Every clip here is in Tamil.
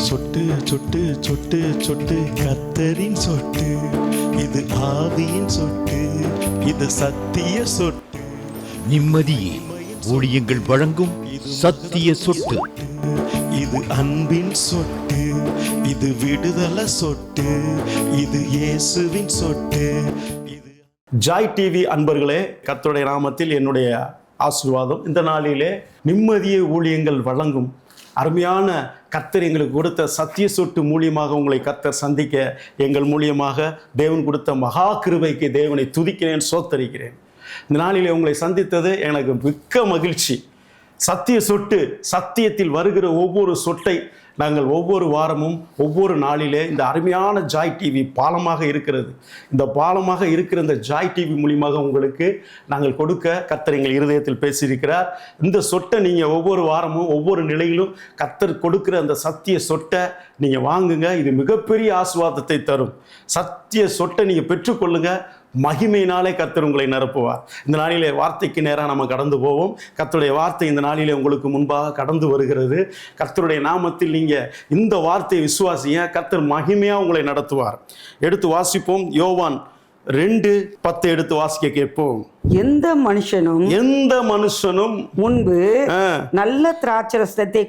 சொட்டு சொட்டு சொட்டு சொட்டு கர்த்தரின் சொட்டு, இது ஆவியின் சொட்டு, இது சத்திய சொட்டு. நிம்மதியே ஊழியங்கள் வழங்கும் சத்திய சொட்டு. இது அன்பின் சொட்டு, இது விடுதலை சொட்டு, இது இயேசுவின் சொட்டு. இது ஜாய் டிவி அன்பர்களே, கர்த்தருடைய நாமத்தில் என்னுடைய ஆசீர்வாதம். இந்த நாளிலே நிம்மதியை ஊழியங்கள் வழங்கும் அருமையான கர்த்தர் எங்களுக்கு கொடுத்த சத்திய சொட்டு மூலியமாக உங்களை கர்த்தர் சந்திக்க எங்கள் மூலியமாக தேவன் கொடுத்த மகா கிருபைக்கு தேவனை துதிக்கிறேன், சோத்தரிக்கிறேன். இந்த நாளிலே உங்களை சந்தித்தது எனக்கு மிக்க மகிழ்ச்சி. சத்திய சொட்டு, சத்தியத்தில் வருகிற ஒவ்வொரு சொட்டை நாங்கள் ஒவ்வொரு வாரமும் ஒவ்வொரு நாளிலே இந்த அருமையான ஜாய் டிவி பாலமாக இருக்கிறது. இந்த பாலமாக இருக்கிற இந்த ஜாய் டிவி மூலியமாக உங்களுக்கு நாங்கள் கொடுக்க கர்த்தர் எங்கள் இருதயத்தில் பேசியிருக்கிறார். இந்த சொட்டை நீங்கள் ஒவ்வொரு வாரமும் ஒவ்வொரு நிலையிலும் கர்த்தர் கொடுக்கிற அந்த சத்திய சொட்டை நீங்கள் வாங்குங்க. இது மிகப்பெரிய ஆசீர்வாதத்தை தரும். சத்திய சொட்டை நீங்கள் பெற்றுக்கொள்ளுங்க. மகிமையினாலே கர்த்தர் உங்களை நிரப்புவார். இந்த நாளிலே வார்த்தைக்கு நேராக நம்ம கடந்து போவோம். கர்த்தருடைய வார்த்தை இந்த நாளிலே உங்களுக்கு முன்பாக கடந்து வருகிறது. கர்த்தருடைய நாமத்தில் நீங்கள் இந்த வார்த்தையை விசுவாசிங்க, கர்த்தர் மகிமையாக உங்களை நடத்துவார். எடுத்து வாசிப்போம். யோவான் 2:10 எடுத்து வாசிக்க கேட்போம். எந்த மனுஷனும் முன்பு நல்ல திராட்சரசத்தை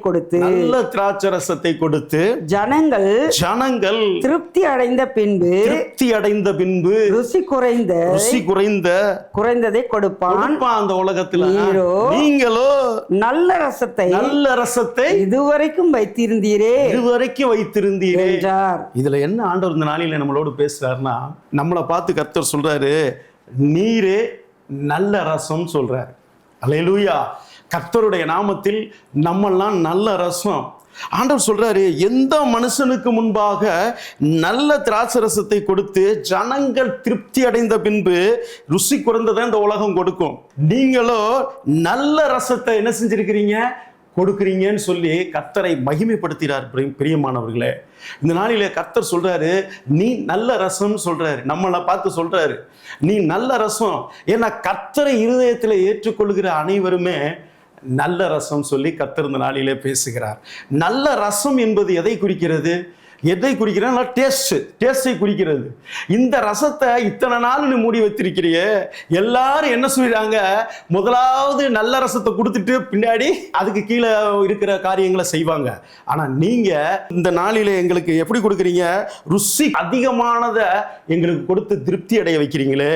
கொடுத்து ஜனங்கள் திருப்தி அடைந்த பின்பு ருசி குறைந்ததை கொடுப்பான். அந்த உலகத்தில் நீங்களோ நல்ல ரசத்தை இதுவரைக்கும் வைத்திருந்தீரே என்றார். இதுல என்ன ஆண்டவர் இந்த நாளில நம்மளோடு பேசுறாருன்னா, நம்மளை பார்த்து கர்த்தர் சொல்றாரு, நீரே நல்ல ரசம் சொல்றாரு. அல்லேலூயா. கர்த்தருடைய நாமத்தில் நம்மெல்லாம் நல்ல ரசம். ஆண்டவர் சொல்றாரு, எந்த மனுஷனுக்கு முன்பாக நல்ல திராட்சை ரசத்தை கொடுத்து ஜனங்கள் திருப்தி அடைந்த பின்பு ருசி குறைந்ததை இந்த உலகம் கொடுக்கும். நீங்களோ நல்ல ரசத்தை என்ன செஞ்சிருக்கிறீங்க, கொடுக்குறீங்கன்னு சொல்லி கர்த்தரை மகிமைப்படுத்துகிறார். பிரியமானவர்களே, இந்த நாளிலே கர்த்தர் சொல்றாரு, நீ நல்ல ரசம் சொல்றாரு. நம்மளை பார்த்து சொல்றாரு, நீ நல்ல ரசம். ஏன்னா கர்த்தரை இருதயத்தில் ஏற்றுக்கொள்கிற அனைவருமே நல்ல ரசம் சொல்லி கர்த்தர் இந்த நாளிலே பேசுகிறார். நல்ல ரசம் என்பது எதை குறிக்கிறது? டேஸ்டை குறிக்கிறது. இந்த ரசத்தை இத்தனை நாள் நீ மூடி வைத்திருக்கிறியே, எல்லாரும் என்ன சொல்றாங்க, முதலாவது நல்ல ரசத்தை கொடுத்துட்டு பின்னாடி அதுக்கு கீழே இருக்கிற காரியங்களை செய்வாங்க. ஆனா நீங்க இந்த நாளிலே எங்களுக்கு எப்படி கொடுக்குறீங்க, ருசி அதிகமானதை எங்களுக்கு கொடுத்து திருப்தி அடைய வைக்கிறீங்களே.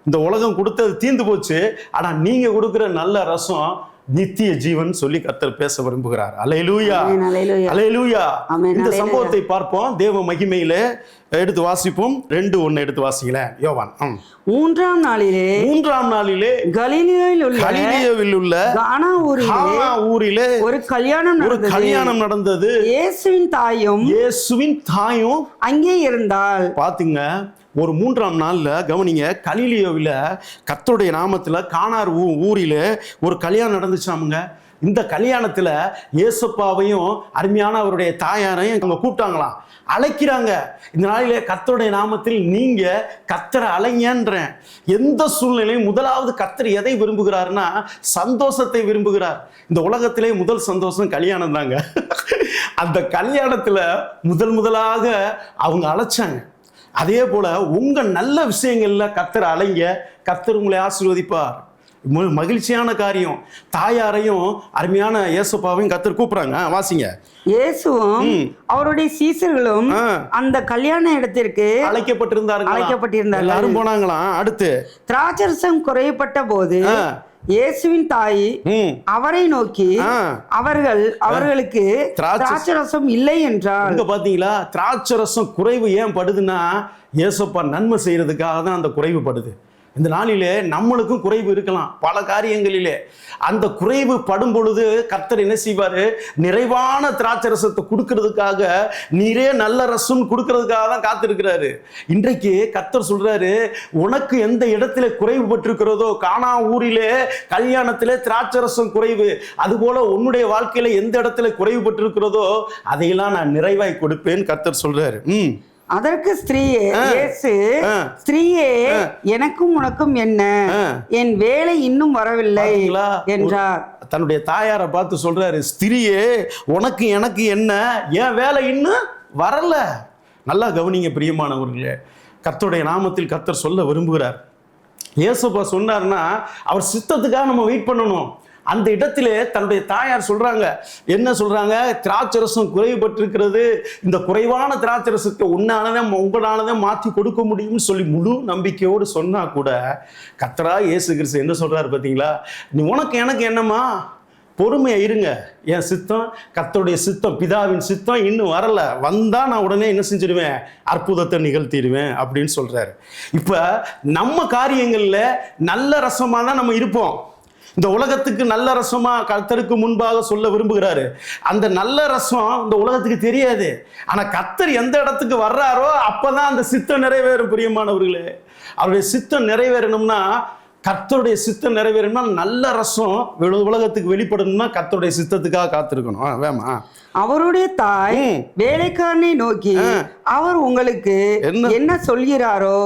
இந்த உலகம் கொடுத்தது தீர்ந்து போச்சு, ஆனா நீங்க கொடுக்குற நல்ல ரசம் நித்திய ஜீவன் சொல்லி கர்த்தர் பேச விரும்புகிறார். அல்லேலூயா, அல்லேலூயா. இந்த சம்பவத்தை பார்ப்போம். தேவ மகிமையிலே எடுத்து வாசிப்போம். 2:1 எடுத்து வாசிங்களேன். யோவான் 3ஆம் நாளிலே கலிலேயாவில் உள்ள கானா ஊரிலே ஒரு கல்யாணம் நடந்தது. இயேசுவின் தாயும் அங்கே இருந்தாள். பாத்தீங்க, ஒரு 3ஆம் நாள்ல கவனிங்க, கலிலேயாவில் கர்த்தருடைய நாமத்துல கானார் ஊரில ஒரு கல்யாணம் நடந்துச்சாமுங்க. இந்த கல்யாணத்துல இயேசுப்பாவையும் அருமையான அவருடைய தாயாரையும் அவங்க கூப்பிட்டாங்களாம், அழைக்கிறாங்க. இந்த நாளிலே கர்த்தருடைய நாமத்தில் நீங்க கர்த்தரை அழைங்கன்றேன். எந்த சூழ்நிலையும் முதலாவது கர்த்தர் எதை விரும்புகிறாருன்னா, சந்தோஷத்தை விரும்புகிறார். இந்த உலகத்திலே முதல் சந்தோஷம் கல்யாணம் தாங்க. அந்த கல்யாணத்துல முதலாக அவங்க அழைச்சாங்க. அதே போல உங்க நல்ல விஷயங்கள்ல கர்த்தர் அலைங்க, கர்த்தர் உங்களை ஆசீர்வதிப்பார். மகிழ்ச்சியான காரியம். தாயாரையும் அருமையான இயேசுப்பாவையும் கர்த்தர் கூப்பிடுறாங்க. வாசிங்க. இயேசுவும் அவருடைய சீசர்களும் அந்த கல்யாண இடத்திற்கு அழைக்கப்பட்டிருந்தார்கள். எல்லாரும் போனாங்களாம். அடுத்து திராட்சரசம் குறையப்பட்ட போது இயேசுவின் தாய் அவரை நோக்கி அவர்களுக்கு திராட்சரசம் இல்லை என்றால். பாத்தீங்களா, திராட்சரசம் குறைவு ஏன் படுதுன்னா, இயேசுப்பா நன்மை செய்யறதுக்காக தான் அந்த குறைவு படுது. இந்த நாளிலே நம்மளுக்கும் குறைவு இருக்கலாம் பல காரியங்களிலே. அந்த குறைவு படும் பொழுது கர்த்தர் என்ன செய்வாரு, நிறைவான திராட்சரசத்தை கொடுக்கறதுக்காக, நீரே நல்ல ரசம் கொடுக்கறதுக்காக தான் காத்திருக்கிறாரு. இன்றைக்கு கர்த்தர் சொல்றாரு, உனக்கு எந்த இடத்துல குறைவு பட்டிருக்கிறதோ, கானா ஊரிலே கல்யாணத்திலே திராட்சரசம் குறைவு, அதுபோல உன்னுடைய வாழ்க்கையில எந்த இடத்துல குறைவு பட்டிருக்கிறதோ அதையெல்லாம் நான் நிறைவாய் கொடுப்பேன் கர்த்தர் சொல்றாரு. அதற்கு இயேசு ஸ்திரீயே, எனக்கும் உனக்கும் என்ன, என் வேலை இன்னும் வரவில்லை என்றார். தன்னுடைய தாயாரை பார்த்து சொல்றாரு, ஸ்திரியே உனக்கு எனக்கு என்ன, என் வேலை இன்னும் வரல. நல்லா கவனிங்க பிரியமானவர்களே, கர்த்தருடைய நாமத்தில் கர்த்தர் சொல்ல விரும்புகிறார். இயேசுப்பா சொன்னார்னா அவர் சித்தத்துக்காக நம்ம வெயிட் பண்ணணும். அந்த இடத்திலே தன்னுடைய தாயார் சொல்றாங்க, என்ன சொல்றாங்க, திராட்சரசம் குறைபட்டிருக்கிறது, இந்த குறைவான திராட்சரசத்தை உங்களானதை மாற்றி கொடுக்க முடியும்னு சொல்லி முழு நம்பிக்கையோடு சொன்னா கூட கர்த்தரா இயேசு கிறிஸ்து என்ன சொல்றாரு பார்த்தீங்களா, நீ உனக்கு எனக்கு என்னம்மா, பொறுமையா இருங்க, என் சித்தம் கர்த்தருடைய சித்தம் பிதாவின் சித்தம் இன்னும் வரல, வந்தா நான் உடனே என்ன செஞ்சிடுவேன், அற்புதத்தை நிகழ்த்திடுவேன் அப்படின்னு சொல்றாரு. இப்ப நம்ம காரியங்கள்ல நல்ல ரசமா தான் நம்ம இருப்போம். இந்த உலகத்துக்கு நல்ல ரசமா கர்த்தருக்கு முன்பாக சொல்ல விரும்புகிறாரு. அந்த நல்ல ரசம் இந்த உலகத்துக்கு தெரியாது. ஆனா கர்த்தர் எந்த இடத்துக்கு வர்றாரோ அப்பதான் அந்த சித்தம் நிறைவேறும். பிரியமானவர்களே, அவருடைய சித்தம் நிறைவேறணும்னா, கர்த்தருடைய சித்தம் நிறைவேறணும்னா நல்ல ரசம் உலகத்துக்கு வெளிப்படணும்னா கர்த்தருடைய சித்தத்துக்காக காத்திருக்கணும். வேமா அவருடைய தாய் வேலைக்காரனை நோக்கி, அவர் உங்களுக்கு என்ன சொல்கிறாரோ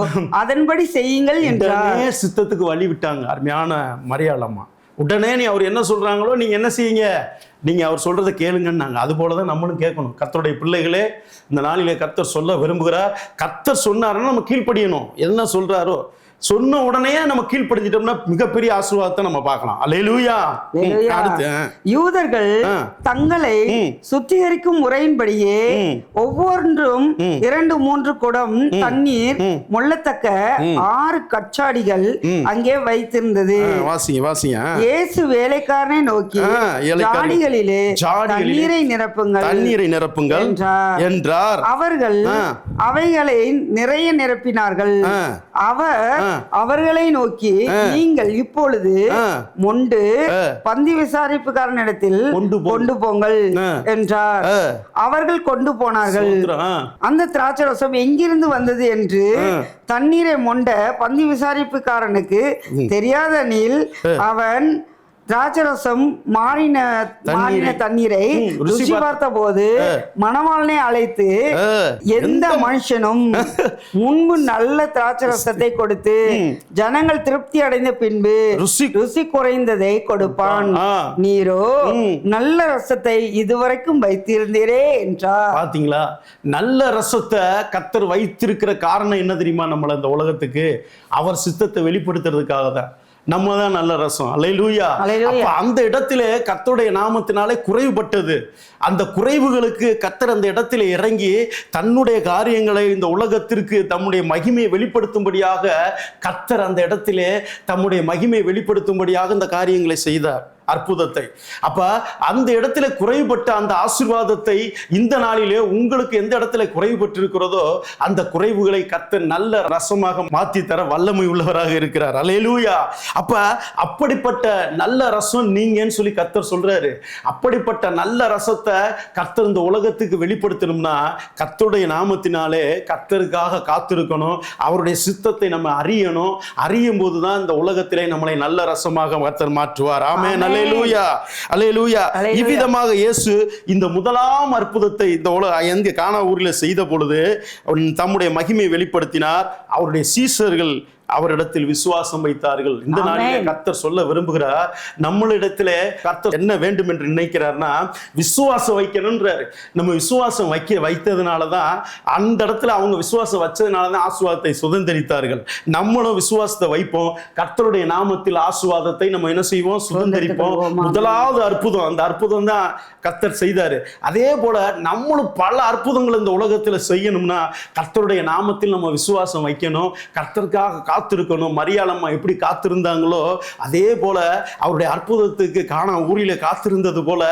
அதன்படி செய்யுங்கள் என்றார். சித்தத்துக்கு வழி விட்டாங்க. அருமையான மரியாளம்மா, உடனே நீ அவர் என்ன சொல்றாங்களோ நீங்க என்ன செய்யுங்க, நீங்க அவர் சொல்றதை கேளுங்கன்னாங்க. அது போலதான் நம்மளும் கேட்கணும். கர்த்தருடைய பிள்ளைகளே, இந்த நாளிலே கர்த்தர் சொல்ல விரும்புகிறார். கர்த்தர் சொன்னாருன்னா நம்ம கீழ்ப்படியணும். என்ன சொல்றாரோ சொன்ன உடனே நம்ம கீழ்படுத்திட்டோம்னா மிகப்பெரிய ஆசீர்வாதத்தை நம்ம பார்க்கலாம். அல்லேலூயா. யூதர்கள் தங்களை சுத்திகரிக்கும் முறையின்படியே ஒவ்வொன்றும் 2-3 குடம் தண்ணீர் மொள்ளத்தக்க 6 கச்சாடிகள் அங்கே வைத்திருந்தது. இயேசு வேலைக்காரனை நோக்கி, ஜாடிகளிலே தண்ணீரை நிரப்புங்கள் என்றார். அவர்கள் அவைகளை நிறைய நிரப்பினார்கள். அவர் அவர்களை நோக்கி, நீங்கள் இப்பொழுது மொண்டு பந்தி விசாரிப்புக்காரனிடத்தில் கொண்டு போங்கள் என்றார். அவர்கள் கொண்டு போனார்கள். அந்த திராட்சரசம் எங்கிருந்து வந்தது என்று தண்ணீரை மொண்ட பந்தி விசாரிப்புக்காரனுக்கு தெரியாதெனில் அவன் திராட்சரசம் மாறின தண்ணீரை ருசி பார்த்த போது மணவாளனை அழைத்து, எந்த மனுஷனும் முன்பு நல்ல திராட்சரசத்தை கொடுத்து ஜனங்கள் திருப்தி அடைந்த பின்பு ருசி குறைந்ததை கொடுப்பான், நீரோ நல்ல ரசத்தை இதுவரைக்கும் வைத்திருந்தீரே என்றார். பாத்தீங்களா, நல்ல ரசத்தை கர்த்தர் வைத்திருக்கிற காரணம் என்ன தெரியுமா? நம்மள இந்த உலகத்துக்கு அவர் சித்தத்தை வெளிப்படுத்துறதுக்காக தான். நம்ம தான் நல்ல ரசம். அல்லேலூயா. அந்த இடத்திலே கர்த்தருடைய நாமத்தினாலே குறைவுபட்டது. அந்த குறைவுகளுக்கு கர்த்தர் அந்த இடத்திலே இறங்கி தன்னுடைய காரியங்களை இந்த உலகத்திற்கு தம்முடைய மகிமையை வெளிப்படுத்தும்படியாக கர்த்தர் அந்த இடத்திலே தம்முடைய மகிமையை வெளிப்படுத்தும்படியாக இந்த காரியங்களை செய்தார், அற்புதத்தை. அப்ப அந்த இடத்துல குறைவுபட்ட அந்த ஆசீர்வாதத்தை இந்த நாளிலே உங்களுக்கு எந்த இடத்துல குறைவுபட்டு இருக்கிறதோ அந்த குறைவுகளை கர்த்தர் நல்ல ரசமாக மாற்றி தர வல்லமை உள்ளவராக இருக்கிறார். அல்லேலூயா. அப்ப அப்படிப்பட்ட நல்ல ரசம் நீங்கன்னு சொல்லி கர்த்தர் சொல்றாரு. அப்படிப்பட்ட நல்ல ரசத்தை கர்த்தர் இந்த உலகத்துக்கு வெளிப்படுத்தணும்னா கர்த்தருடைய நாமத்தினாலே கர்த்தருக்காக காத்திருக்கணும். அவருடைய சித்தத்தை நம்ம அறியணும். அறியும் போதுதான் இந்த உலகத்திலே நம்மளை நல்ல ரசமாக கர்த்தர் மாற்றுவார். ஆமென். அல்லேலூயா. அல்லேலூயா. இவ்விதமாக இயேசு இந்த முதலாம் அற்புதத்தை இந்த கானா ஊரில் செய்த பொழுது தம்முடைய மகிமையை வெளிப்படுத்தினார். அவருடைய சீஷர்கள் அவரிடத்தில் விசுவாசம் வைத்தார்கள். இந்த நாளிலே கர்த்தர் சொல்ல விரும்புகிறார், நம்மளிடத்திலே கர்த்தர் என்ன வேண்டும் என்று நினைக்கிறார்னா விசுவாசம் வைக்கணும்ன்றாரு. நம்ம விசுவாசம் வைத்ததுனாலதான் அந்த இடத்துல அவங்க விசுவாசம் வச்சதுனாலதான் ஆசீர்வாதத்தை சுதந்திரித்தார்கள். நம்மளும் விசுவாசத்தை வைப்போம். கர்த்தருடைய நாமத்தில் ஆசீர்வாதத்தை நம்ம என்ன செய்வோம்? சுதந்திரிப்போம். முதலாவது அற்புதம், அந்த அற்புதம் தான் கர்த்தர் செய்தாரு. அதே போல நம்மளும் பல அற்புதங்கள் இந்த உலகத்துல செய்யணும்னா கர்த்தருடைய நாமத்தில் நம்ம விசுவாசம் வைக்கணும். கர்த்தருக்காக காத்திருக்கணும். மரியாளம்மா எப்படி காத்திருந்தாங்களோ அதே போல அவருடைய அற்புதத்துக்கு கானா ஊரில காத்திருந்தது போல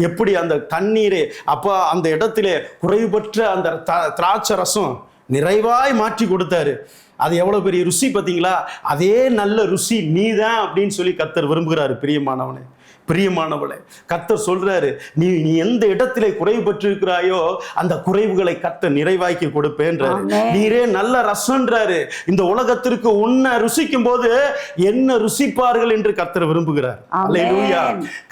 எப்படி அந்த தண்ணீரை அப்ப அந்த இடத்திலே குறைபற்ற அந்த திராட்சை ரசம் நிறைவாய் மாற்றி கொடுத்தாரு. அது எவ்வளவு பெரிய ருசி பார்த்தீங்களா? அதே நல்ல ருசி நீதான் அப்படின்னு சொல்லி கர்த்தர் விரும்புகிறாரு. பிரியமானவனே, பிரியமானவளே, கர்த்தர் சொல்றாரு, நீ நீ எந்த இடத்திலே குறைவு பெற்றிருக்கிறாயோ அந்த குறைவுகளை கர்த்தர் நிறைவாக்கி கொடுப்பேன்றாரு. நீரே நல்ல ரசம்ன்றாரு. இந்த உலகத்திற்கு உன்னை ருசிக்கும் போது என்ன ருசிப்பார்கள் என்று கர்த்தர் விரும்புகிறார். அல்லேலூயா.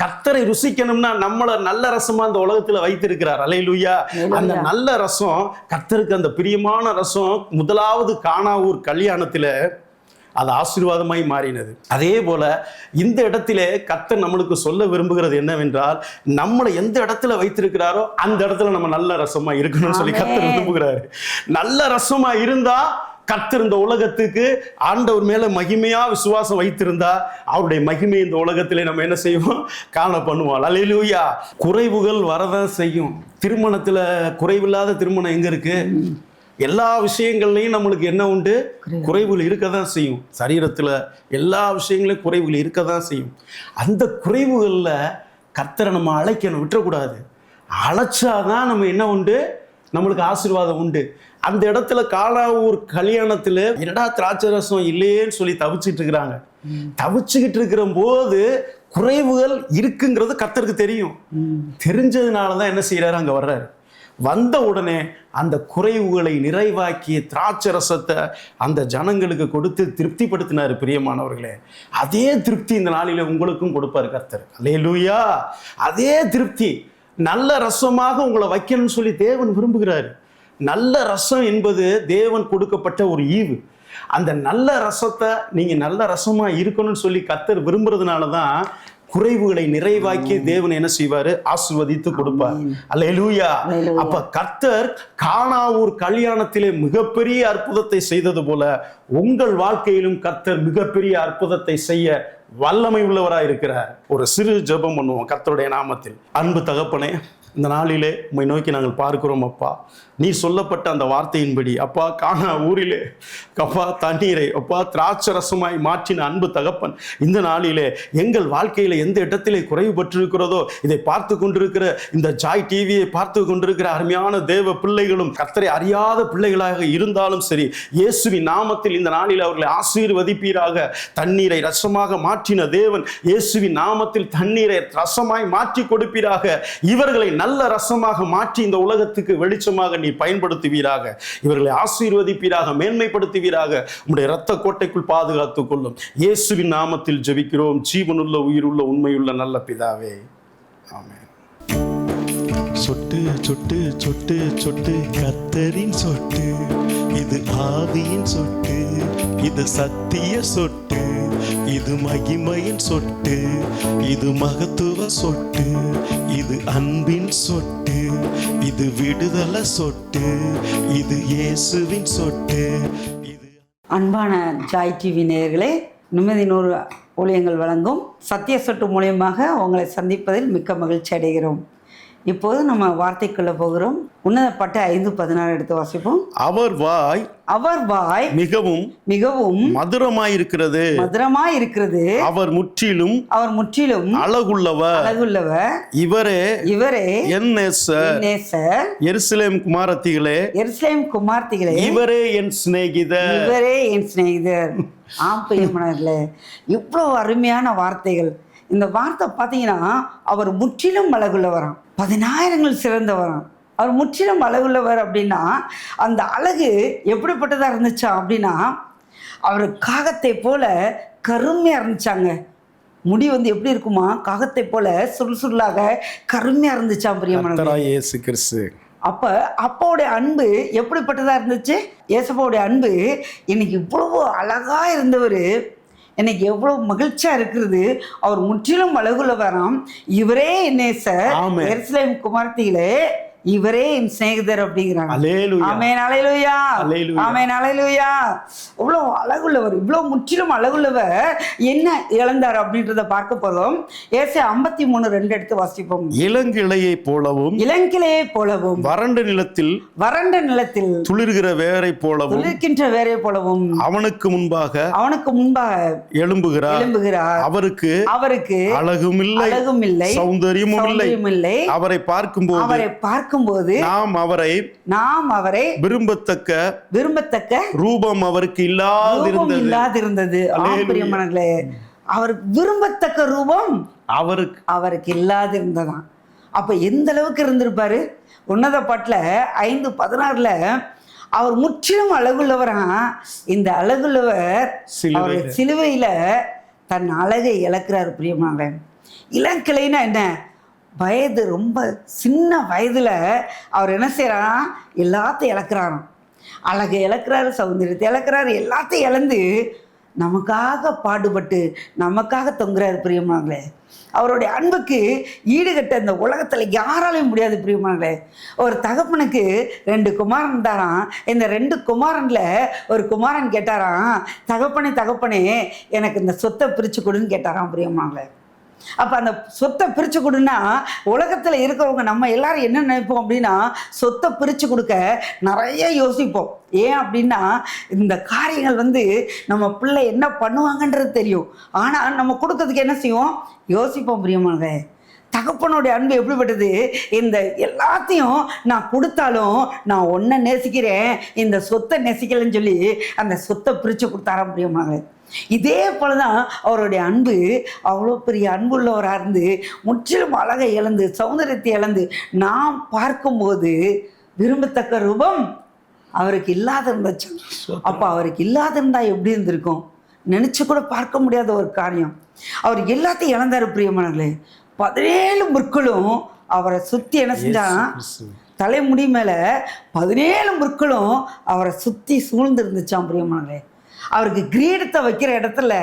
கர்த்தரை ருசிக்கணும்னா நம்மள நல்ல ரசமா இந்த உலகத்துல வைத்திருக்கிறார். அல்லேலூயா. அந்த நல்ல ரசம், கர்த்தருக்கு அந்த பிரியமான ரசம் முதலாவது கானாவூர் கல்யாணத்துல அது ஆசீர்வாதமாய் மாறினது. அதே போல இந்த இடத்திலே கர்த்தர் நம்மளுக்கு சொல்ல விரும்புகிறது என்னவென்றால், நம்மளை எந்த இடத்துல வைத்திருக்கிறாரோ அந்த இடத்துல நம்ம நல்ல ரசமா இருக்கணும்னு சொல்லி கர்த்தர் விரும்புகிறாரு. நல்ல ரசமா இருந்தா கர்த்தர் இந்த உலகத்துக்கு ஆண்டவர் மேல மகிமையா விசுவாசம் வைத்திருந்தா அவருடைய மகிமை இந்த உலகத்திலே நம்ம என்ன செய்வோம், காண பண்ணுவோம். அல்லேலூயா. குறைவுகள் வரதான் செய்யும். திருமணத்துல குறைவில்லாத திருமணம் எங்க இருக்கு? எல்லா விஷயங்கள்லையும் நம்மளுக்கு என்ன உண்டு? குறைவுகள் இருக்க தான் செய்யும். சரீரத்தில் எல்லா விஷயங்களையும் குறைவுகள் இருக்க தான் செய்யும். அந்த குறைவுகளில் கர்த்தரை நம்ம அழைக்கணும், விட்டுறக்கூடாது. அழைச்சாதான் நம்ம என்ன உண்டு? நம்மளுக்கு ஆசீர்வாதம் உண்டு. அந்த இடத்துல கானாவூர் கல்யாணத்தில் என்னடா திராட்சை ரசம் இல்லையேன்னு சொல்லி தவிச்சிட்டு இருக்கிறாங்க. தவிச்சுக்கிட்டு இருக்கிற போது குறைவுகள் இருக்குங்கிறது கர்த்தருக்கு தெரியும். தெரிஞ்சதுனால தான் என்ன செய்யறாரு, அங்கே வர்றாரு. வந்த உடனே அந்த குறைவுகளை நிறைவாக்கிய திராட்சை ரசத்தை அந்த ஜனங்களுக்கு கொடுத்து திருப்திப்படுத்தினார். பிரியமானவர்களே, அதே திருப்தி இந்த நாளில உங்களுக்கும் கொடுப்பார் கர்த்தர். அல்லேலூயா. அதே திருப்தி நல்ல ரசமாக உங்களை வைக்கணும்னு சொல்லி தேவன் விரும்புகிறார். நல்ல ரசம் என்பது தேவன் கொடுக்கப்பட்ட ஒரு ஈவு. அந்த நல்ல ரசத்தை நீங்க நல்ல ரசமா இருக்கணும்னு சொல்லி கர்த்தர் விரும்புறதுனால தான் குறைவுகளை நிறைவாக்கி தேவன் என்ன செய்வாரு? ஆசீர்வதித்து கொடுப்பார். அல்லேலூயா. அப்ப கர்த்தர் கானாவூர் கல்யாணத்திலே மிகப்பெரிய அற்புதத்தை செய்தது போல உங்கள் வாழ்க்கையிலும் கர்த்தர் மிகப்பெரிய அற்புதத்தை செய்ய வல்லமை உள்ளவராய் இருக்கிறார். ஒரு சிறு ஜெபம் பண்ணுவோம் கர்த்தருடைய நாமத்தில். அன்பு தகப்பனே, இந்த நாளிலே உம்மை நோக்கி நாங்கள் பார்க்கிறோம் அப்பா. நீ சொல்லப்பட்ட அந்த வார்த்தையின்படி அப்பா, கானா ஊரிலே அப்பா தண்ணீரை அப்பா திராட்சை ரசமாய் மாற்றின அன்பு தகப்பன், இந்த நாளிலே எங்கள் வாழ்க்கையில எந்த இடத்திலே குறைவுபட்டிருக்கிறதோ இதை பார்த்து கொண்டிருக்கிற இந்த ஜாய் டிவியை பார்த்து கொண்டிருக்கிற அருமையான தேவ பிள்ளைகளும் கர்த்தரை அறியாத பிள்ளைகளாக இருந்தாலும் சரி, இயேசுவின் நாமத்தில் இந்த நாளில் அவர்களை ஆசீர்வதிப்பீராக. தண்ணீரை ரசமாக மாற்றின தேவன் இயேசுவின் நாமத்தில் தண்ணீரை ரசமாய் மாற்றி கொடுப்பீராக. இவர்களை நல்ல ரசமாக மாற்றி இந்த உலகத்துக்கு வெளிச்சமாக நீ பயன்படுத்துவீராக. இவர்களை ஆசீர்வதிப்பீராக, மேன்மைப்படுத்துவீராக. உம்முடைய இரத்த கோட்டைக்குள் பாதுகாத்துக் கொள்ளும். இயேசுவின் நாமத்தில் ஜெபிக்கிறோம், ஜீவனுள்ள உயிருள்ள உண்மையுள்ள நல்ல பிதாவே, ஆமென். சொட்டு சொட்டு சொட்டு சொட்டு கர்த்தரின் சொட்டு, இது ஆவியின் சொட்டு, இது சத்திய சொட்டு, இது மகிமையின் சொட்டு, இது மகத்துவ சொட்டு, இது அன்பின் சொட்டு, இது விடுதலை சொட்டு, இது இயேசுவின் சொட்டு. இது அன்பான ஜாய் டிவி நேயர்களே, நிம்மதி நூறு ஊழியங்கள் வழங்கும் சத்திய சொட்டு மூலியமாக உங்களை சந்திப்பதில் மிக்க மகிழ்ச்சி அடைகிறோம். இப்போது நம்ம வார்த்தைக்குள்ள போகிறோம். உன்னதப்பட்ட 5:16 எடுத்து வாசிப்போம். அவர் வாய் மிகவும் மிகவும் மதுரமாயிருக்கிறது, அவர் முற்றிலும் அழகுள்ளவர். இவரே என் நேசர், எருசலேம் குமாரத்திகளே, இவரே என் சிநேகிதர். ஆம் பிரியமானவர்களே, இவ்வளவு அருமையான வார்த்தைகள். இந்த வார்த்தை பார்த்தீங்கன்னா, அவர் முற்றிலும் அழகுள்ளவராம், 10,000 சிறந்தவராம். அவர் முற்றிலும் அழகுள்ளவர் அப்படின்னா அந்த அழகு எப்படிப்பட்டதாக இருந்துச்சா அப்படின்னா, அவர் காகத்தை போல கருமையாக இருந்துச்சாங்க. முடி எப்படி இருக்குமா, காகத்தை போல சுருளாக கருமையாக இருந்துச்சாம் பிரியமானவர்களே. இயேசு கிறிஸ்து. அப்பாவுடைய அன்பு எப்படிப்பட்டதாக இருந்துச்சு? ஏசப்பாவுடைய அன்பு இன்னைக்கு இவ்வளவு அழகாக இருந்தவர் எனக்கு எவ்வளவு மகிழ்ச்சியா இருக்கிறது. அவர் முற்றிலும் அழகுள்ளவராம். இவரே என் நேசர், எருசலேம் குமாரத்திகளே, இவரே என் சிநேகிதர் அப்படிங்கிறாங்க. ஆமென், அல்லேலூயா, ஆமென், அல்லேலூயா. இவ்வளவு அழகுள்ளவர், இவ்வளவு முற்றிலும் அழகுள்ளவர் என்ன இழந்தார் அப்படின்றத பார்க்க போறோம். ஏசாயா 53:2 எடுத்து வாசிப்போம். இளங்கிளையை போலவும் வறண்ட நிலத்தில் துளிர்கிற வேரை போலவும் அவனுக்கு முன்பாக எழும்புகிறார். அவருக்கு அழகும் இல்லை, சௌந்தரியமும் இல்லை. அவரை பார்க்கும்போது நாம் அவரை விரும்பத்தக்க ரூபம் அவருக்கு இல்லாதிருந்தது. பிரியமானவர்களே, அவருக்கு விரும்பத்தக்க ரூபம் அவருக்கு இல்லாது இருந்ததாம். அப்போ எந்த அளவுக்கு இருந்திருப்பாரு? உன்னத பாட்டில் 5:16 அவர் முற்றிலும் அழகுள்ளவரா. இந்த அழகுள்ளவர் அவர் சிலுவையில் தன் அழகை இழக்கிறார். பிரியமாக, இளங்கிளைன்னா என்ன? வயது ரொம்ப சின்ன வயதில் அவர் என்ன செய்கிறாரா? எல்லாத்தையும் இழக்கிறாராம். அழகை இழக்கிறாரு, சௌந்தரியத்தை இழக்கிறாரு, எல்லாத்தையும் இழந்து நமக்காக பாடுபட்டு நமக்காக தொங்குறாரு. பிரியமானங்களே, அவருடைய அன்புக்கு ஈடுகட்ட இந்த உலகத்தில் யாராலையும் முடியாது. பிரியமானங்களே, ஒரு தகப்பனுக்கு 2 குமாரன் இருந்தாராம். இந்த 2 குமாரனில் ஒரு குமாரன் கேட்டாராம், தகப்பனே எனக்கு இந்த சொத்தை பிரித்து கொடுன்னு கேட்டாராம். பிரியமானங்களே, அப்போ அந்த சொத்தை பிரித்து கொடுன்னா உலகத்தில் இருக்கிறவங்க நம்ம எல்லாரும் என்ன நினைப்போம் அப்படின்னா, சொத்தை பிரித்து கொடுக்க நிறைய யோசிப்போம். ஏன் அப்படின்னா, இந்த காரியங்கள் நம்ம பிள்ளை என்ன பண்ணுவாங்கன்றது தெரியும். ஆனால் நம்ம கொடுக்கறதுக்கு என்ன செய்வோம்? யோசிப்போம். பிரியமானதே, தகப்பனுடைய அன்பு எப்படிப்பட்டது? இந்த எல்லாத்தையும் நான் கொடுத்தாலும் நான் ஒன்றை நேசிக்கிறேன், இந்த சொத்தை நேசிக்கலன்னு சொல்லி அந்த சொத்தை பிரித்து கொடுத்தாராம். பிரியமானதே, இதே போலதான் அவருடைய அன்பு. அவ்வளோ பெரிய அன்புள்ளவராக இருந்து முற்றிலும் அழகை இழந்து சௌந்தரியத்தை இழந்து நாம் பார்க்கும்போது விரும்பத்தக்க ரூபம் அவருக்கு இல்லாத இருந்துச்சு. அப்போ அவருக்கு இல்லாத இருந்தால் எப்படி இருந்திருக்கும்? நினச்சி கூட பார்க்க முடியாத ஒரு காரியம். அவர் எல்லாத்தையும் இழந்தார். பிரியமானங்களே, 17 முற்களும் அவரை சுற்றி என்ன செஞ்சான்? தலைமுடி மேலே 17 முற்களும் அவரை சுற்றி சூழ்ந்து இருந்துச்சான். பிரியமானங்களே, அவருக்கு கிரீடத்தை வைக்கிற இடத்துல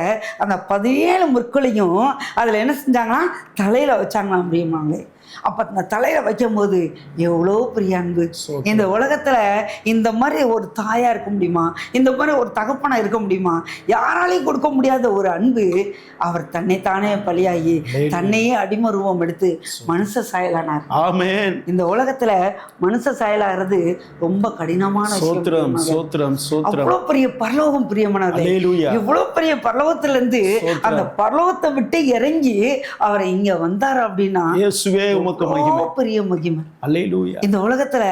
அந்த 17 முற்களையும் அதில் என்ன செஞ்சாங்கன்னா தலையில் வச்சாங்களாம். பிரியமானங்களே, அப்போ அந்த தலையில் வைக்கும் போது எவ்வளோ பெரிய அன்பு! இந்த உலகத்தில் இந்த மாதிரி ஒரு தாயாக இருக்க முடியுமா? இந்த மாதிரி ஒரு தகப்பனாக இருக்க முடியுமா? யாராலையும் கொடுக்க முடியாத ஒரு அன்பு. அவர் தன்னைத்தானே பலியாகி தன்னையே அடிமை ரூபம் எடுத்து மனுஷ சாயலானார். ஆமென். இந்த உலகத்தில் மனுஷ சாயலாகிறது ரொம்ப கடினமான விஷயம். அவ்வளோ பெரிய பரலோகம். பிரியமானவர்களே, இவ்வளோ பெரிய பரலோகத்திலிருந்து அந்த பரலோகத்தை விட்டு இறங்கி அவரை இங்கே வந்தார் அப்படின்னா பெரிய மகிமை. இந்த உலகத்துல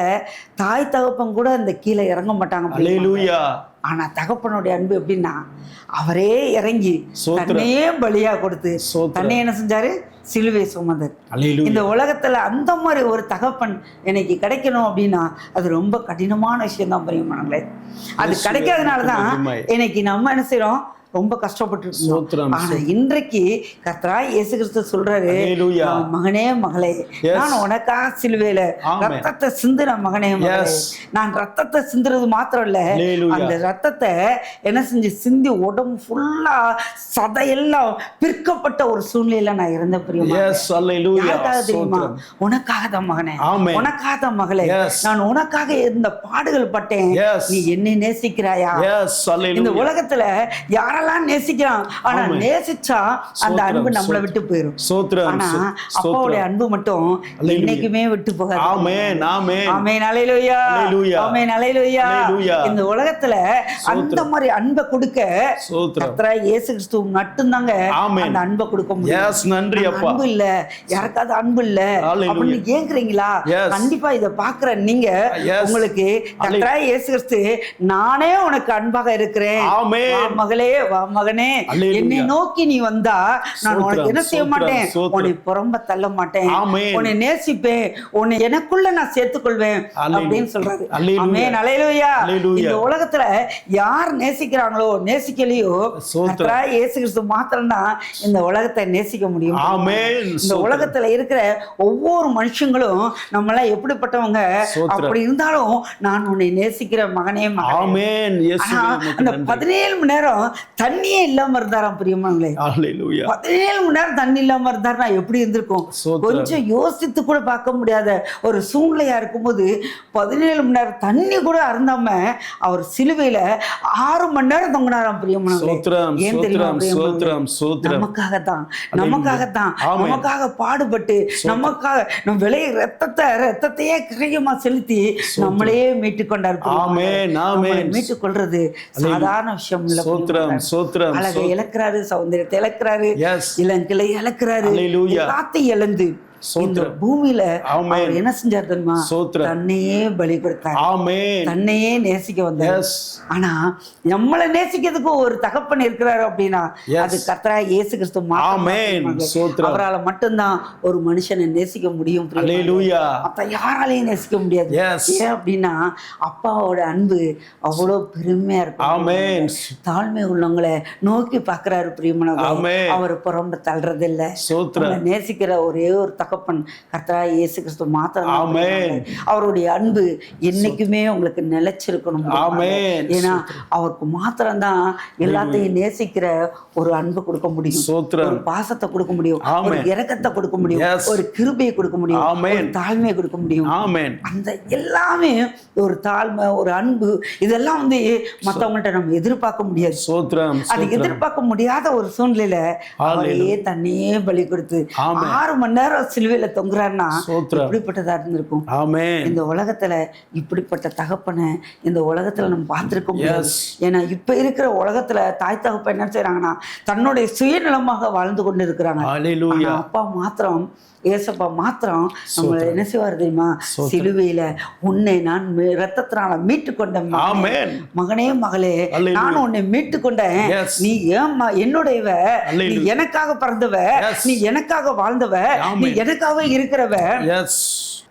தாய் தகப்பன் கூட இந்த கீழே இறங்க மாட்டாங்க. ஆனா தகப்பனுடைய அன்பு எப்படின்னா, அவரே இறங்கி தன்னையே பலியா கொடுத்து தன்னை என்ன செஞ்சாரு? சிலுவை சுமந்தார். இந்த உலகத்துல அந்த மாதிரி ஒரு தகப்பன் இன்னைக்கு கிடைக்கணும் அப்படின்னா அது ரொம்ப கடினமான விஷயம் தான். பிரியமானங்களே, அது கிடைக்காதனாலதான் இன்னைக்கு நம்ம என்ன செய்யறோம்? ரொம்ப கஷ்டப்பட்டு. ஆனா இன்றைக்கு கர்த்தராகிய இயேசு கிறிஸ்து சொல்றாரு, மகனே மகளே, நான் உனக்காக சிலுவையில ரத்தத்தை சிந்துன மகனே மகளே, நான் ரத்தத்தை சிந்துறது மாத்திரம் இல்ல, அந்த ரத்தத்தை என்ன செஞ்சு சிந்தி உடம்பு ஃபுல்லா சதையெல்லாம் பிற்கப்பட்ட ஒரு சூழ்நிலையில நான் இருந்த. பிரியமா, தெரியுமா? உனக்காக தான் மகனே, உனக்காக தான் மகளே, நான் உனக்காக இந்த பாடுகள் பட்டேன். நீ என்னை நேசிக்கிறாயா? இந்த உலகத்துல யாரெல்லாம் நேசிக்கிறான், ஆனா நேசிச்சா அந்த அன்பு நம்மளை விட்டு போயிடும். ஆனா அப்பாவுடைய அன்பு மட்டும் என்னைக்குமே விட்டு போகாது. ஆமென், ஆமென், ஆமென், அல்லேலூயா, ஆமென், அல்லேலூயா. இந்த உலகத்துல அந்த மாதிரி அன்பை கொடுக்க கர்த்தராகிய இயேசு கிறிஸ்து மட்டும்தாங்க அந்த அன்பை கொடுக்க முடியும். நன்றி அப்பா. அன்பு இல்ல, யாருக்காவது அன்பு இல்ல அப்படின்னு கேக்குறீங்களா? கண்டிப்பா இதை பாக்குற நீங்க, உங்களுக்கு கர்த்தராகிய இயேசு கிறிஸ்து நானே உனக்கு அன்பாக இருக்கிறேன் மகளே, மகனே, என்னை நோக்கி நீ வந்தா நான் உனக்கு என்ன செய்ய மாட்டேன்? உன்னை புறம்ப தள்ள மாட்டேன், உன்னை நேசிப்பேன், உன்னை எனக்குள்ள நான் சேர்த்துக்கொள்வேன் அப்படின்னு சொல்றாரு. ஆமென், அல்லேலூயா. இந்த உலகத்துல யார் நேசிக்கிறாங்களோ நேசிக்கலையோ, கர்த்தராகிய இயேசு கிறிஸ்து மாத்திரம் தான் இந்த உலகத்தை நேசிக்க முடியும். இந்த உலகத்துல இருக்கிற ஒவ்வொரு மனுஷங்களும் நம்மள எப்படிப்பட்டவங்க அப்படி இருந்தாலும் நான் உன்னை நேசிக்கிற மகனே மகளே. அந்த 17 மணி நேரம் தண்ணியே இல்லாம இருந்தாராம். பிரியமானங்களே, 17 மணி நேரம் தண்ணி இல்லாம இருந்தாருன்னா எப்படி இருந்திருக்கும்? கொஞ்சம் யோசித்து கூட பார்க்க முடியாத ஒரு சூழ்நிலையா இருக்கும்போது 17 மணி நேரம் தண்ணி கூட அருந்தாம அவர் சிலுவையில 6 மணி நேரம் தொங்கினாராம். பிரியமானங்களே, ஏன் தெரியுமா? நமக்காகத்தான், நமக்காக பாடுபட்டு, நமக்காக நம் விலை ரத்தத்தையே கிரயமா செலுத்தி நம்மளையே மீட்டுக் கொண்டார். மீட்டுக் கொள்றது சாதாரண விஷயம் இல்ல. அழகை இழக்கிறாரு, சௌந்தரியத்தை இழக்கிறாரு, இளங்கிளை இழக்கிறாரு, எல்லாத்தையும் இழந்து இந்த பூமியில ஆமென். அவர் என்ன செஞ்சார் தெரியுமா? ஸ்தோத்திரம். தன்னையே பலி கொடுத்தார். ஆமென். தன்னையே நேசிக்க வந்தார். Yes. ஆனா நம்மளை நேசிக்கிறதுக்கு ஒரு தகப்பன் இருக்கிறாரு அப்படின்னா Yes. அது கர்த்தராகிய இயேசு கிறிஸ்து ஆமென். ஸ்தோத்திரம். அவரால் மட்டும்தான் ஒரு மனுஷனை நேசிக்க முடியும். அல்லேலூயா. அப்ப யாராலையும் நேசிக்க முடியாது. Yes. ஏன் அப்படின்னா அப்பாவோட அன்பு அவ்வளவு பெருமையா ஆமென். இருக்கும். தாழ்மை உள்ளவங்களை நோக்கி பாக்குறாரு பிரியமானவர்களே. ஆமென். அவர் புறம்ப தள்ளுறது இல்ல. ஸ்தோத்திரம். அவரை நேசிக்கிற ஒரே ஒரு தகப்பன் கர்த்தராகிய இயேசு கிறிஸ்து மாத்திரம். ஆமென். அவருடைய அன்பு என்னைக்குமே உங்களுக்கு நிலைச்சிருக்கணும். ஆமென். ஏன்னா அவருக்கு மாத்திரம்தான் எல்லாத்தையும் நேசிக்கிற ஒரு அன்பு கொடுக்க முடியும். ஸ்தோத்திரம். ஒரு பாசத்தை கொடுக்க முடியும். ஒரு ஆமென். இரக்கத்தை கொடுக்க முடியும். Yes. ஒரு கிருபையை கொடுக்க முடியும். ஆமென். ஒரு தாழ்மையை கொடுக்க முடியும். ஆமென். அந்த எல்லாமே ஒரு தாழ்மை, ஒரு அன்பு, இதெல்லாம் மத்தவங்கள்ட்ட நம்ம எதிர்பார்க்க முடியாது. ஸ்தோத்திரம். அது எதிர்பார்க்க முடியாத ஒரு சூழ்நிலையில அவரையே தன்னையே பலி கொடுத்து ஆமென். 6 மணி நேரம் சிலுவையில தொங்குறாருன்னா ஸ்தோத்திரம். இப்படிப்பட்டதா இருந்திருக்கும். ஆமென். இந்த உலகத்துல இப்படிப்பட்ட தகப்பனை இந்த உலகத்துல நம்ம பார்த்திருக்க முடியாது. Yes. ஏன்னா இப்ப இருக்கிற உலகத்துல தாய் தகப்பன் என்ன செய்யறாங்கன்னா தன்னுடைய சுயநலமாக வாழ்ந்து கொண்டு இருக்கிறாங்க. அல்லேலூயா. ஆனா அப்பா மாத்திரம், ஏசப்பா மாத்திரம் நம்மளை என்ன செய்வார் தெரியுமா? சிலுவையில உன்னை நான் ரத்தத்தினால மீட்டு கொண்டேன் ஆமென். மகனே மகளே, அல்லேலூயா. நான் உன்னை மீட்டு கொண்டேன். Yes. நீ என்னுடையவ, நீ அல்லேலூயா. எனக்காக பிறந்தவ, Yes. நீ எனக்காக வாழ்ந்தவ, நீ ஆமென். எனக்காக இருக்கிறவ, எஸ்.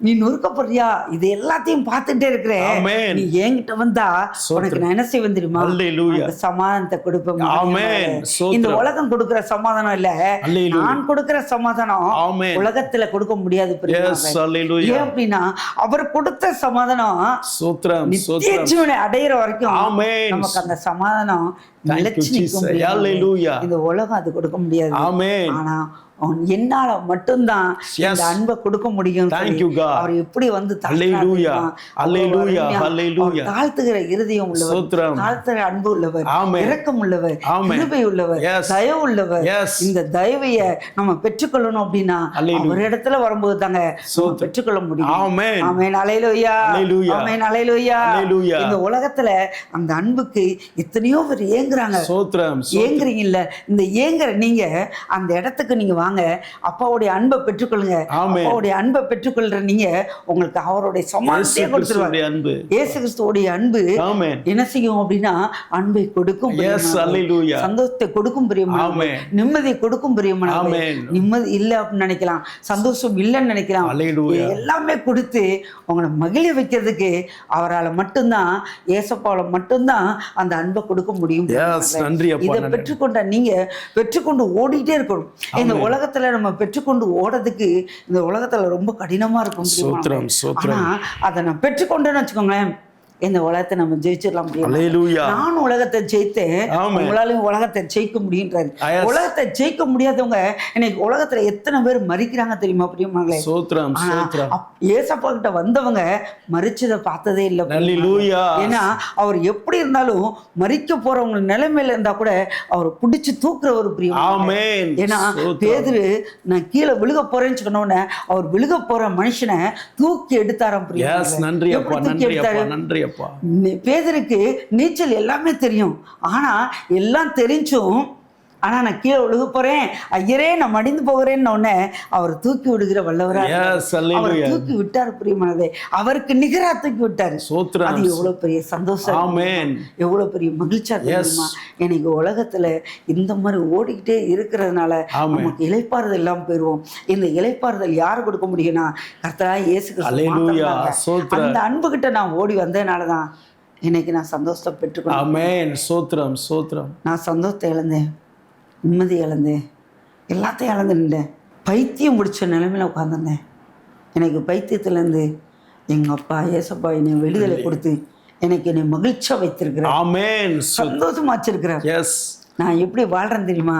நீ நொறுக்கப்படுறியா? இது எல்லாத்தையும் பார்த்துட்டே இருக்கிறேன். ஆமென். நீ என்கிட்ட வந்தா ஸ்தோத்திரம். உனக்கு நான் என்ன செய்வேன் தெரியுமா? அல்லேலூயா. உனக்கு சமாதானத்தை கொடுப்பேன். ஆமென். ஸ்தோத்திரம். இந்த உலகம் கொடுக்கிற சமாதானம் இல்ல, அல்லேலூயா. நான் கொடுக்கிற சமாதானம் ஆமென். உலகத்துல கொடுக்க முடியாது. எஸ். அல்லேலூயா. ஏன் அப்படின்னா அவர் கொடுத்த சமாதானம் ஸ்தோத்திரம். நித்திய ஸ்தோத்திரம். ஜீவனை அடையிற வரைக்கும் ஆமென். நமக்கு அந்த சமாதானம் Thank you, நிலைச்சு நிற்க Jesus. முடியாது. Hallelujah. இந்த உலகம் அது கொடுக்க முடியாது. ஆமென். ஆனா அவன் என்னால மட்டும்தான் Yes. இந்த அன்பை கொடுக்க முடியும். Thank you, God. அவர் எப்படி வந்து Hallelujah. Hallelujah. Hallelujah. தாழ்த்துகிற இருதயம் உள்ளவர், ஸ்தோத்திரம். தாழ்த்துகிற அன்பு உள்ளவர், ஆமென். இரக்கம் உள்ளவர், ஆமென். கிருபை உள்ளவர், Yes. தயவு உள்ளவர். Yes. இந்த தயவைய நம்ம பெற்றுக்கொள்ளணும் அப்படின்னா Hallelujah. அவர் இடத்துல வரும்போது தாங்க ஸ்தோத்திரம். பெற்றுக்கொள்ள முடியும். ஆமென். ஆமென். அல்லேலூயா. Hallelujah. ஆமென். அல்லேலூயா. Hallelujah. இந்த உலகத்துல அந்த அன்புக்கு எத்தனையோ பேர் ஏங்குறாங்க. ஸ்தோத்திரம். ஏங்குறீங்கல்ல, இந்த ஏங்குற நீங்க அந்த இடத்துக்கு நீங்க வாங்க. அப்பாவுடைய அன்பை பெற்றுக்கொள்ளுங்க. ஆமென். அப்பாவுடைய அன்பை பெற்றுக்கொள்ற நீங்க உங்களுக்கு அவருடைய சமாதானத்தை இயேசு கொடுத்துருவாரு. கிறிஸ்துவுடைய அன்பு. இயேசு கிறிஸ்துவோடைய அன்பு ஆமென். என்ன செய்யும் அப்படின்னா அன்பை கொடுக்கும். Yes. பிரியமானவர்களே. Hallelujah. சந்தோஷத்தை கொடுக்கும் பிரியமானவர்களே. ஆமென். நிம்மதியை கொடுக்கும் பிரியமானவர்களே. ஆமென். நிம்மதி இல்ல அப்படின்னு நினைக்கலாம், சந்தோஷம் இல்லைன்னு நினைக்கலாம். Hallelujah. எல்லாமே கொடுத்து உங்களை மகிழ வைக்கிறதுக்கு அவரால் மட்டும்தான், ஏசப்பாவால மட்டும்தான் அந்த அன்பை கொடுக்க முடியும். Yes. நன்றி அப்பா, இதை நன்றி. பெற்றுக்கொண்ட நீங்க பெற்றுக்கொண்டு ஓடிட்டே இருக்கணும். இந்த ஆமென். உலகத்துல நம்ம பெற்றுக்கொண்டு ஓடுறதுக்கு இந்த உலகத்துல ரொம்ப கடினமா இருக்கும். ஸ்தோத்திரம். ஸ்தோத்திரம். ஆனா அதை நான் பெற்றுக்கொண்டேன்னு வச்சுக்கோங்களேன், இந்த உலகத்தை நம்ம ஜெயிச்சிடலாம் முடியும். அல்லேலூயா. நான் உலகத்தை ஜெயித்தேன், ஆமென். உங்களாலையும் உலகத்தை ஜெயிக்க முடியுன்றாரு. Yes. உலகத்தை ஜெயிக்க முடியாதவங்க இன்னைக்கு உலகத்துல எத்தனை பேர் மறிக்கிறாங்க தெரியுமா பிரியமானவர்களே? ஸ்தோத்திரம். ஆனா ஸ்தோத்திரம். ஏசப்பா கிட்ட வந்தவங்க மரிச்சதை பார்த்ததே இல்லை. அல்லேலூயா. ஏன்னா அவர் எப்படி இருந்தாலும் மரிக்க போறவங்க நிலைமையில இருந்தா கூட அவர் பிடிச்சு தூக்குற ஒரு பிரியம். ஆமென். ஏன்னா ஸ்தோத்திரம். பேதுரு நான் கீழே விழுக போறேன்னு சொன்னோடனே அவர் விழுக போற மனுஷனை தூக்கி எடுத்தாராம். எஸ். நன்றி அப்பா, எப்படி தூக்கி நன்றி அப்பா, எடுத்தாரு? நன்றி அப்பா. பேதுருக்கு நீச்சல் எல்லாமே தெரியும். ஆனா எல்லாம் தெரிஞ்சும் ஆனா நான் கீழே விழுக போறேன், ஐயரே நான் மடிந்து போகிறேன்னு உடனே அவர் தூக்கி விடுகிற வல்லவரா Yes. Hallelujah. அவர் தூக்கி விட்டார் பிரியமானதே. அவருக்கு நிகரா தூக்கி விட்டாரு. ஸ்தோத்திரம். அது எவ்வளவு பெரிய சந்தோஷம், ஆமென். எவ்வளவு பெரிய மகிழ்ச்சியா தெரியுமா? எனக்கு உலகத்துல இந்த மாதிரி ஓடிக்கிட்டே இருக்கிறதுனால ஆமென். நமக்கு இளைப்பாறுதல் எல்லாம் பெறுவோம். இந்த இளைப்பாறுதல் யாரு கொடுக்க முடியும்னா கர்த்தராகிய இயேசு கிறிஸ்து அல்லேலூயா. மாத்திரம்தாங்க. ஸ்தோத்திரம். அந்த அன்பு கிட்ட நான் ஓடி வந்ததுனாலதான் இன்னைக்கு நான் சந்தோஷத்தை பெற்றுக்கொண்டேன். ஆமென். ஸ்தோத்திரம். ஸ்தோத்திரம். நான் சந்தோஷத்தை இழந்தேன், நிம்மதி இழந்தேன், எல்லாத்தையும் இழந்து நின்றேன். பைத்தியம் முடிச்ச நிலைமையில உட்காந்துருந்தேன். எனக்கு பைத்தியத்திலேருந்து எங்கள் அப்பா ஏசப்பா என்னை விடுதலை கொடுத்து எனக்கு என்னை மகிழ்ச்சியாக வைத்திருக்கிறார், ஆமென். சந்தோஷமா வச்சிருக்கிறார். எஸ். நான் எப்படி வாழ்றேன் தெரியுமா?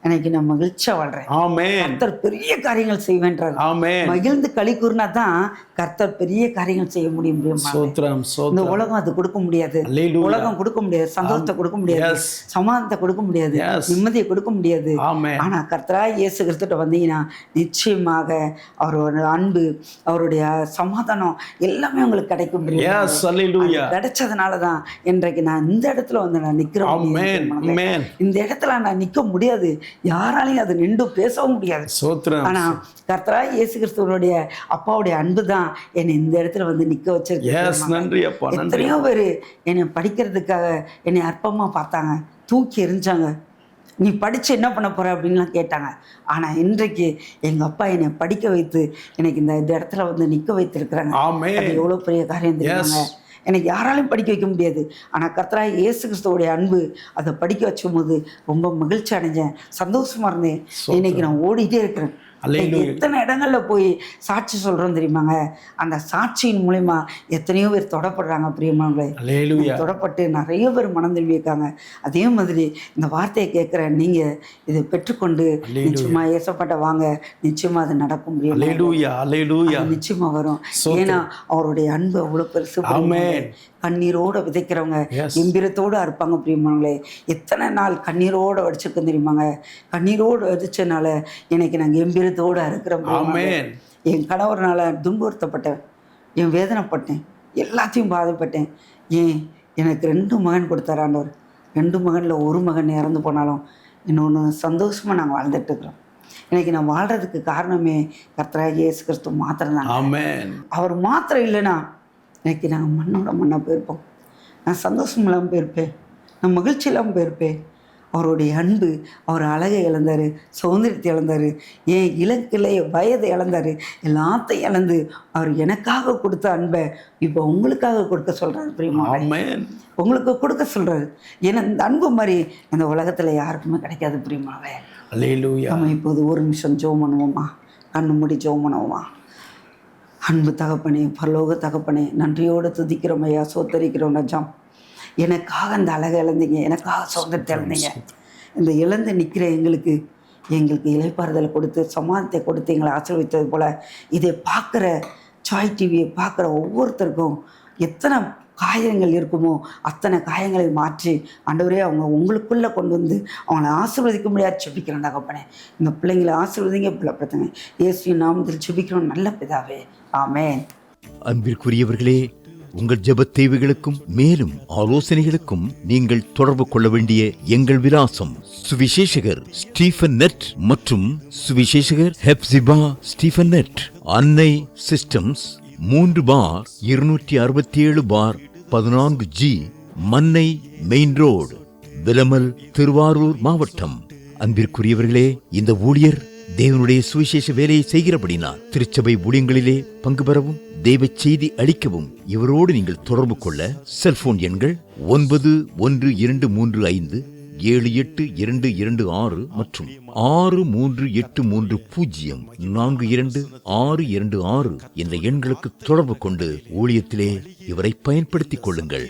எனக்கு நான் மகிழ்ச்சியா வாழ்றேன். ஆமென். கர்த்தர் பெரிய காரியங்கள் செய்வேன்றார். ஆமென். மகிழ்ந்து களி கூறினா தான் கர்த்தர் பெரிய காரியங்கள் செய்ய முடியும். ஸ்தோத்திரம். இந்த ஸ்தோத்திரம். உலகம் அது கொடுக்க முடியாது. அல்லேலூயா. உலகம் கொடுக்க முடியாது, சந்தோஷத்தை கொடுக்க முடியாது, Yes. சமாதானத்தை கொடுக்க முடியாது, Yes. நிம்மதியை கொடுக்க முடியாது. ஆமென். ஆனா கர்த்தராகிய இயேசு கிறிஸ்துட்ட வந்தீங்கன்னா நிச்சயமாக அவரோட அன்பு, அவருடைய சமாதானம் எல்லாமே உங்களுக்கு கிடைக்கும். Yes. Hallelujah. கிடைச்சதுனால தான் இன்றைக்கு நான் இந்த இடத்துல வந்து நான் நிக்கிறேன். ஆமென். ஆமென். இந்த இடத்துல நான் நிக்க முடியாது. யாராலையும் அது நின்று பேசவும் முடியாது. சோத்திரம். ஆனா கர்த்தராகிய இயேசு கிறிஸ்துவனுடைய அப்பாவுடைய அன்பு தான் என்னை இந்த இடத்துல வந்து நிக்க Yes, நன்றி அப்பா, வச்சிருக்கு. நன்றி. எத்தனையோ பேர் என்னை படிக்கிறதுக்காக என்னை அற்பமா பார்த்தாங்க, தூக்கி எறிஞ்சாங்க. நீ படிச்சு என்ன பண்ண போற அப்படின்லாம் கேட்டாங்க. ஆனா இன்றைக்கு எங்க அப்பா என்னை படிக்க வைத்து எனக்கு இந்த இடத்துல வந்து நிக்க வைத்திருக்கிறாங்க. ஆமென். அது எவ்வளவு பெரிய காரியம் தெரியுமாங்க. எனக்கு யாராலையும் படிக்க வைக்க முடியாது. ஆனால் கர்த்தராகிய இயேசு கிறிஸ்துவோடைய அன்பு அதை படிக்க வச்சும்போது ரொம்ப மகிழ்ச்சி அடைஞ்சேன், சந்தோஷமா இருந்தேன். இன்னைக்கு நான் ஓடிட்டே இருக்கிறேன். எத்தனை இடங்கள்ல போய் சாட்சி சொல்றோம் தெரியுமாங்க. அந்த சாட்சியின் மூலமா எத்தனையோ பேர் தொடப்படுறாங்க பிரியமானவர்களே. தொடப்பட்டு நிறைய பேர் மனம் திரும்பியிருக்காங்க. அதே மாதிரி இந்த வார்த்தையை கேட்குற நீங்க இதை பெற்றுக்கொண்டு நிச்சயமா ஏசப்பட்ட வாங்க, நிச்சயமா அது நடக்கும். நிச்சயமா வரும். ஏன்னா அவருடைய அன்பு அவ்வளவு பெருசு. கண்ணீரோட விதைக்கிறவங்க எம்பிரத்தோடு அறுப்பாங்க பிரியமானவங்களே. எத்தனை நாள் கண்ணீரோட வடிச்சிருக்கோம் தெரியுமாங்க. கண்ணீரோடு வடிச்சனால எனக்கு நாங்கள் எம்பிரத்தோடு அறுக்கிறோம். என் கணவர்னால துன்புறுத்தப்பட்டேன், என் வேதனைப்பட்டேன், எல்லாத்தையும் பாதிப்பட்டேன். ஏன் எனக்கு 2 மகன் கொடுத்தார் ஆண்டவர். 2 மகனில் ஒரு மகன் இறந்து போனாலும் இன்னொன்று சந்தோஷமாக நாங்கள் வாழ்ந்துட்டு இருக்கிறோம். இன்னைக்கு நான் வாழ்கிறதுக்கு காரணமே கர்த்தராகிய இயேசு கிறிஸ்து மாத்திரம்தான். அவர் மாத்திரம் இல்லைன்னா இன்னைக்கு நாங்கள் மண்ணோட மண்ணாக போயிருப்போம். நான் சந்தோஷம் இல்லாமல் போயிருப்பேன், நான் மகிழ்ச்சி இல்லாமல் போயிருப்பேன். அவருடைய அன்பு, அவர் அழகை இழந்தார், சௌந்தரியத்தை இழந்தார், ஏன் இலக்கிலே வயதை இழந்தார், எல்லாத்தையும் இழந்து அவர் எனக்காக கொடுத்த அன்பை இப்போ உங்களுக்காக கொடுக்க சொல்கிறார். பிரியமா, உங்களுக்கு கொடுக்க சொல்கிறாரு. ஏன்னா இந்த அன்பு மாதிரி இந்த உலகத்தில் யாருக்குமே கிடைக்காது. பிரியமாவே, நம்ம இப்போது ஒரு நிமிஷம் ஜெபம் பண்ணுவோமா? கண்ணு மூடி ஜெபம் பண்ணுவோமா? அன்பு தகப்பனே, பரலோக தகப்பனே, நன்றியோடு துதிக்கிறோம் ஐயா, சோத்தரிக்கிறோம் நஜம். எனக்காக இந்த அழகை இழந்தீங்க, எனக்காக சுதந்திரத்தை இழந்தீங்க. இந்த இழந்து நிற்கிற எங்களுக்கு இளைப்பாறுதலை கொடுத்து சமாதானத்தை கொடுத்து எங்களை ஆசீர்வதித்தது போல் இதை பார்க்குற ஜாய் டிவியை பார்க்குற ஒவ்வொருத்தருக்கும் எத்தனை காயங்கள் இருக்குமோ அத்தனை காயங்களை மாற்றி ஆண்டவரே அவங்க உங்களுக்குள்ளே கொண்டு வந்து அவங்கள ஆசீர்வதிக்க முடியாது செபிக்கிறோம் தகப்பனே. இந்த பிள்ளைங்களை ஆசீர்வதிங்க, பிள்ளைப்படுத்துங்க. இயேசுவின் நாமத்தில் செபிக்கிறோம் நல்ல பிதாவே, ஆமென். அன்பிற்குரியவர்களே, உங்கள் ஜெபத் தேவைகளுக்கும் மேலும் ஆலோசனைகளுக்கும் நீங்கள் தொடர்பு கொள்ள வேண்டிய எங்கள் விலாசம் சுவிசேஷகர் ஸ்டீஃபன் நெட் மற்றும் சுவிசேஷகர் Hephzibah Stephen Net, Annai systems 3/267/14G, Mannai main road, Vilamal, Thiruvarur மாவட்டம். அன்பிற்குரியவர்களே, இந்த ஊழியர் தேவனுடைய சுவிசேஷ வேலையை செய்கிறபடினால் திருச்சபை ஊழியங்களிலே பங்கு பெறவும் தேவ செய்தி அளிக்கவும் இவரோடு நீங்கள் தொடர்பு கொள்ள செல்போன் எண்கள் 9123578226 மற்றும் 6383042626 என்ற எண்களுக்கு தொடர்பு கொண்டு ஊழியத்திலே இவரை பயன்படுத்திக் கொள்ளுங்கள்.